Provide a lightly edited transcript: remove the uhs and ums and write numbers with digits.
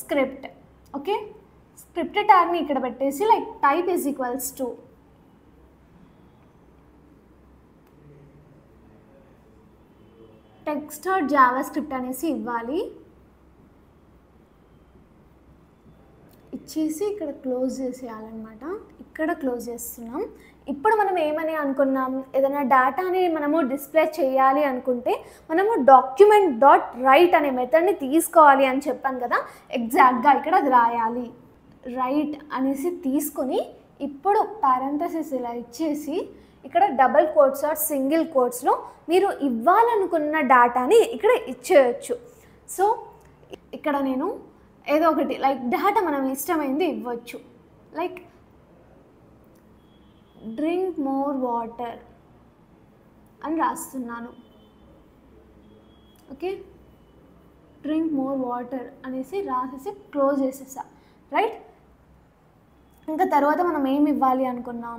Script. Okay, script ట్యాగ్ని ఇక్కడ పెట్టేసి like type is equals to text Java script అనేసి ఇవ్వాలి. ఇచ్చేసి ఇక్కడ క్లోజ్ చేసేయాలన్నమాట. ఇక్కడ క్లోజ్ చేస్తున్నాం. ఇప్పుడు మనం ఏమని అనుకున్నాం, ఏదైనా డేటాని మనము డిస్ప్లే చేయాలి అనుకుంటే మనము డాక్యుమెంట్ డాట్ రైట్ అనే మెథడ్ని తీసుకోవాలి అని చెప్పాను కదా. ఎగ్జాక్ట్గా ఇక్కడ అది రాయాలి. రైట్ అనేసి తీసుకొని ఇప్పుడు పారెంథసిస్ ఇలా ఇచ్చేసి ఇక్కడ డబుల్ కోట్స్ ఆర్ సింగిల్ కోట్స్లో మీరు ఇవ్వాలనుకున్న డేటాని ఇక్కడ ఇచ్చేయచ్చు. సో ఇక్కడ నేను ఏదో ఒకటి లైక్ డేటా మనం ఇష్టమైంది ఇవ్వచ్చు. లైక్ డ్రింక్ మోర్ వాటర్ అని రాస్తున్నాను. ఓకే, డ్రింక్ మోర్ వాటర్ అనేసి రాసేసి క్లోజ్ చేసేసా. రైట్, ఇంకా తర్వాత మనం ఏమి ఇవ్వాలి అనుకున్నాం,